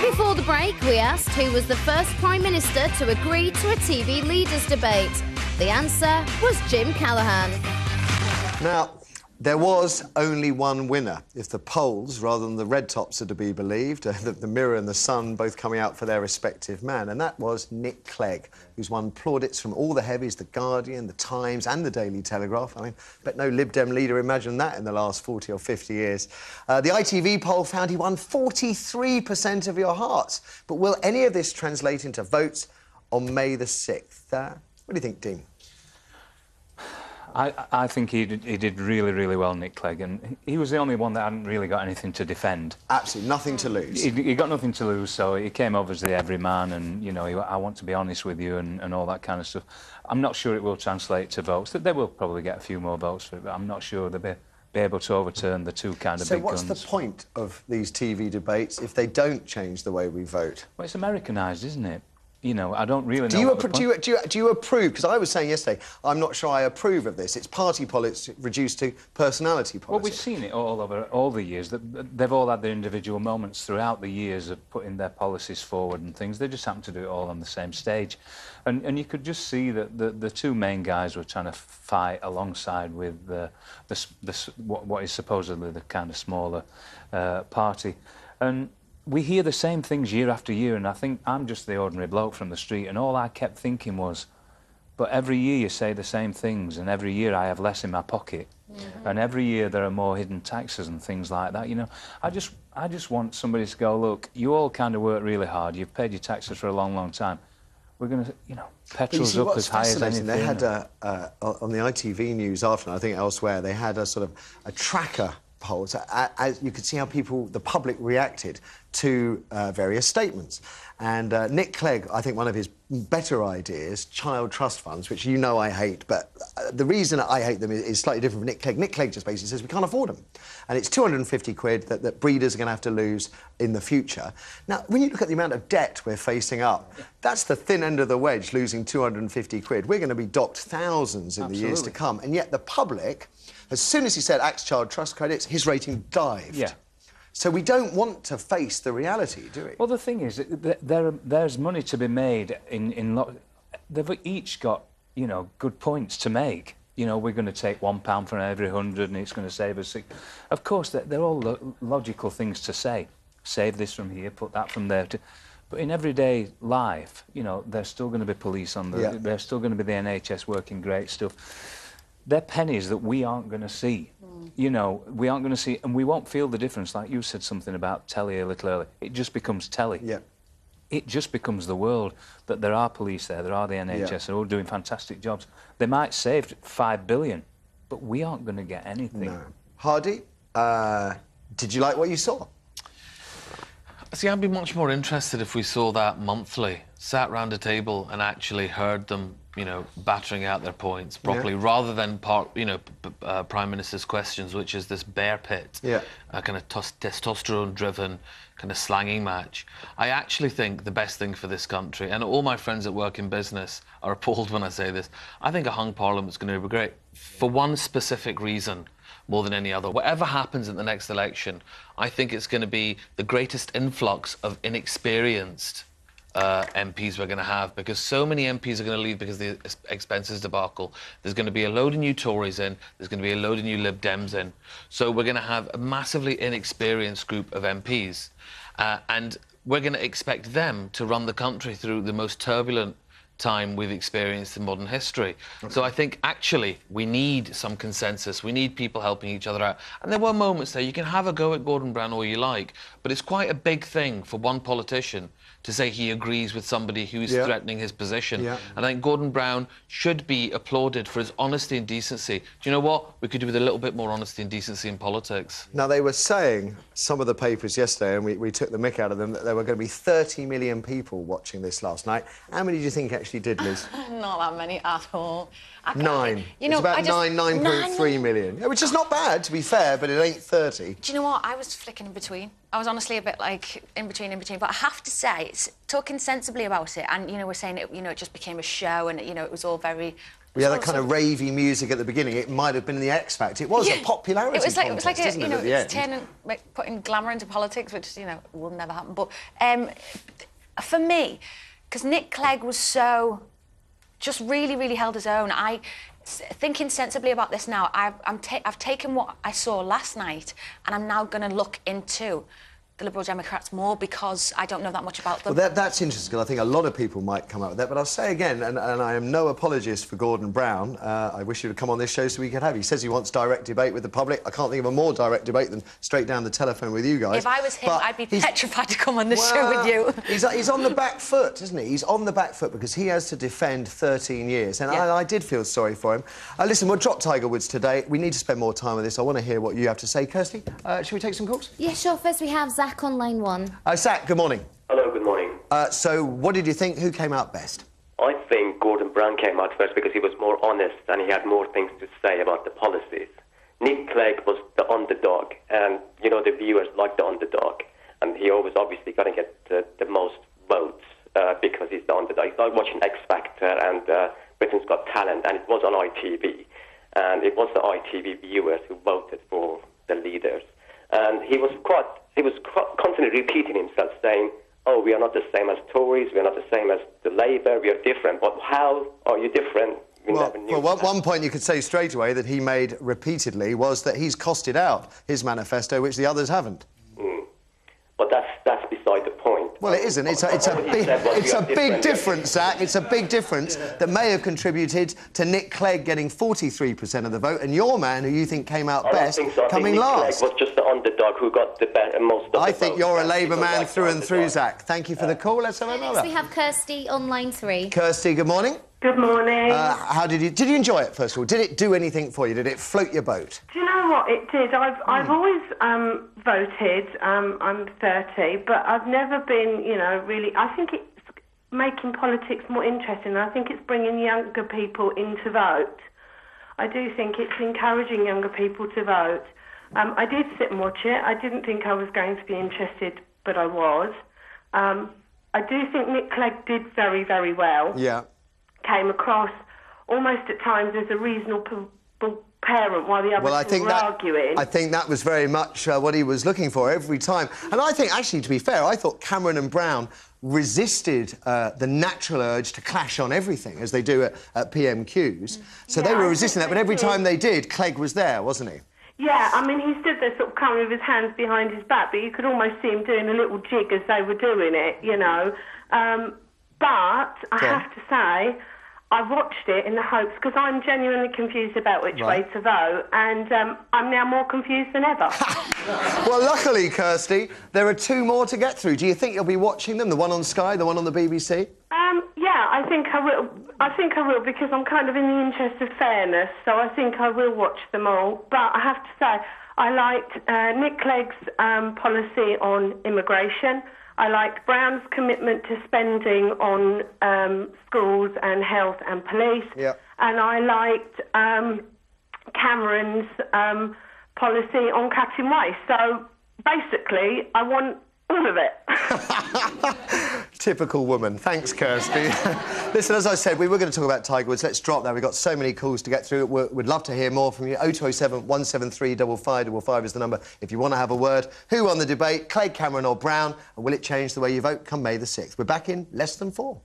Before the break, we asked who was the first Prime Minister to agree to a TV leaders debate. The answer was Jim Callaghan. Now, there was only one winner, if the polls, rather than the red tops, are to be believed, the Mirror and the Sun both coming out for their respective man, and that was Nick Clegg, who's won plaudits from all the heavies, The Guardian, The Times and The Daily Telegraph. I mean, bet no Lib Dem leader imagined that in the last 40 or 50 years. The ITV poll found he won 43% of your hearts. But will any of this translate into votes on May the 6th? What do you think, Dean? I think he did really, really well, Nick Clegg, and he was the only one that hadn't really got anything to defend. Absolutely, nothing to lose. He got nothing to lose, so he came over as the everyman, and, you know, I want to be honest with you, and all that kind of stuff. I'm not sure it will translate to votes. They will probably get a few more votes for it, but I'm not sure they'll be able to overturn the two kind of big guns. So what's the point of these TV debates if they don't change the way we vote? Well, it's Americanised, isn't it? You know, I don't really know. Do you approve? Because I was saying yesterday, I'm not sure I approve of this. It's party politics reduced to personality politics. Well, we've seen it all over all the years. They've all had their individual moments throughout the years of putting their policies forward and things. They just happen to do it all on the same stage. And you could just see that the two main guys were trying to fight alongside with what is supposedly the kind of smaller party. And we hear the same things year after year, and I think I'm just the ordinary bloke from the street, and all I kept thinking was, but every year you say the same things, and every year I have less in my pocket, and every year there are more hidden taxes and things like that. You know, I just want somebody to go, look, you all kind of work really hard, you've paid your taxes for a long, long time. We're going to, you know, petrol's up as high as anything. They had, on the ITV news after, I think elsewhere, they had a sort of a tracker poll. So, as you could see how the public reacted to various statements. And Nick Clegg, I think one of his better ideas, child trust funds, which you know I hate, but the reason I hate them is slightly different from Nick Clegg. Nick Clegg just basically says we can't afford them. And it's 250 quid that breeders are going to have to lose in the future. Now, when you look at the amount of debt we're facing up, that's the thin end of the wedge, losing 250 quid. We're going to be docked thousands in the years to come. And yet the public, as soon as he said axe child trust credits, his rating dived. Yeah. So we don't want to face the reality, do we? Well, the thing is, there's money to be made they've each got, you know, good points to make. You know, we're going to take £1 from every 100 and it's going to save us 6. Of course, they're all logical things to say. Save this from here, put that from there. But in everyday life, you know, there's still going to be police on the... There's still going to be the NHS working great stuff. They're pennies that we aren't going to see. You know, we aren't going to see, and we won't feel the difference. Like you said something about telly a little earlier. It just becomes telly. Yeah. It just becomes the world that there are police there are the NHS, they're all doing fantastic jobs. They might save £5 billion, but we aren't going to get anything. No. Hardy, did you like what you saw? See, I'd be much more interested if we saw that monthly, sat round a table and actually heard them, you know, battering out their points properly, rather than Prime Minister's questions, which is this bear pit, kind of testosterone-driven kind of slanging match. I actually think the best thing for this country, and all my friends that work in business are appalled when I say this, I think a hung parliament's going to be great for one specific reason more than any other. Whatever happens in the next election, I think it's going to be the greatest influx of inexperienced MPs we're going to have, because so many MPs are going to leave because of the expenses debacle. There's going to be a load of new Tories in, there's going to be a load of new Lib Dems in. So we're going to have a massively inexperienced group of MPs, and we're going to expect them to run the country through the most turbulent time we've experienced in modern history. So I think, actually, we need some consensus. We need people helping each other out. And there were moments there. You can have a go at Gordon Brown all you like, but it's quite a big thing for one politician to say he agrees with somebody who's threatening his position. And I think Gordon Brown should be applauded for his honesty and decency. Do you know what? We could do with a little bit more honesty and decency in politics. Now, they were saying, some of the papers yesterday, and we took the mick out of them, that there were going to be 30 million people watching this last night. How many do you think actually did, Liz? Not that many at all. 9. You know, it's about 9.3 million. Which is not bad, to be fair, but it ain't 30. Do you know what? I was flicking in between. I was honestly a bit like in between. But I have to say, talking sensibly about it, and, you know, we're saying it, you know, it just became a show and, you know, it was all very Yeah, that kind of ravey music at the beginning. It might have been the X Factor. It was a popularity contest, it was like a, isn't it, at the end? turning, putting glamour into politics, which, you know, will never happen. But for me, because Nick Clegg was so... just really, really held his own. Thinking sensibly about this now, I've taken what I saw last night and I'm now going to look into the Liberal Democrats more because I don't know that much about them. Well, that's interesting, because I think a lot of people might come up with that. But I'll say again, and I am no apologist for Gordon Brown. I wish he would come on this show so we could have. He says he wants direct debate with the public. I can't think of a more direct debate than straight down the telephone with you guys. If I was him, I'd be petrified to come on this show with you. He's on the back foot, isn't he? He's on the back foot because he has to defend 13 years. And I did feel sorry for him. Listen, we'll drop Tiger Woods today. We need to spend more time on this. I want to hear what you have to say. Kirsty, should we take some calls? Yeah, sure. First we have Zach on line 1. Zach, good morning. Hello, good morning. So, what did you think? Who came out best? I think Gordon Brown came out first because he was more honest and he had more things to say about the policies. Nick Clegg was the underdog, and, you know, the viewers like the underdog. And he always obviously going to get the most votes because he's the underdog. It's like watching X Factor and Britain's Got Talent, and it was on ITV. And it was the ITV viewers who voted for the leaders. And he was constantly repeating himself, saying, oh, we are not the same as Tories, we are not the same as the Labour, we are different. But how are you different? Well, one point you could say straight away that he made repeatedly was that he's costed out his manifesto, which the others haven't. But that's beside the point. Well, it isn't. It's a big difference, Zach. It's a big difference that may have contributed to Nick Clegg getting 43% of the vote, and your man, who you think came out best, coming last. Nick Clegg was just the underdog who got the most of the votes. I think you're a Labour man through and through, Zach. Thank you for the call. Let's have another. Next we have Kirsty on line 3. Kirsty, good morning. Good morning. How did you enjoy it, first of all? Did it do anything for you? Did it float your boat? Do you know what? It did. I've always voted. I'm 30, but I've never been, you know, really... I think it's making politics more interesting. I think it's bringing younger people in to vote. I do think it's encouraging younger people to vote. I did sit and watch it. I didn't think I was going to be interested, but I was. I do think Nick Clegg did very, very well. Yeah. Came across almost at times as a reasonable parent while the others were arguing. I think that was very much what he was looking for every time. And I think, actually, to be fair, I thought Cameron and Brown resisted the natural urge to clash on everything, as they do at PMQs. So they were resisting that, but every time they did, Clegg was there, wasn't he? Yeah, I mean, he stood there sort of coming with his hands behind his back, but you could almost see him doing a little jig as they were doing it, you know. But I have to say, I watched it in the hopes, because I'm genuinely confused about which way to vote, and I'm now more confused than ever. Well, luckily, Kirsty, there are 2 more to get through. Do you think you'll be watching them, the one on Sky, the one on the BBC? Yeah, I think I will. I think I will, because I'm kind of in the interest of fairness, so I think I will watch them all. But I have to say, I liked Nick Clegg's policy on immigration. I liked Brown's commitment to spending on schools and health and police. Yep. And I liked Cameron's policy on cutting waste. So basically, I want all of it. Typical woman. Thanks, Kirsty. Listen, as I said, we were going to talk about Tiger Woods. Let's drop that. We've got so many calls to get through. We'd love to hear more from you. 0207 173 5555 is the number if you want to have a word. Who won the debate, Clegg, Cameron or Brown? And will it change the way you vote come May the 6th? We're back in less than 4.